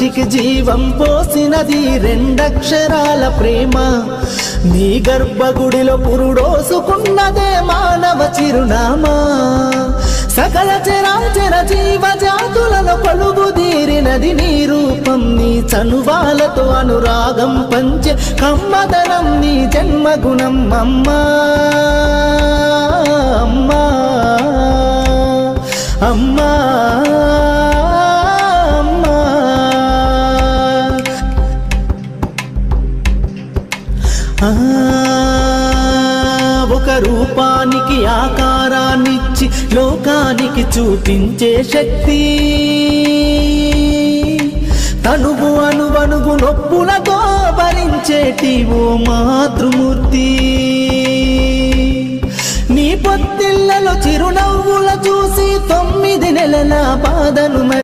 సృష్టికి జీవం పోసినది రెండక్షరాల ప్రేమ నీ గర్భగుడిలో పురుడోసుకున్నదే మానవ చిరునామా సకల చరాచర జీవ జాతులను కొలుగుదీరినది నీ రూపం నీ చనువాలతో అనురాగం పంచే కమ్మదనం నీ జన్మగుణం అమ్మా అమ్మా అమ్మా ఒక రూపానికి ఆకారాన్నిచ్చి లోకానికి చూపించే శక్తి తనువు అనువనువు నొప్పులతో భరించేటి ఓ మాతృమూర్తి నీ పొత్తిళ్లలో చిరునవ్వుల చూసి 9 నెలల బాధను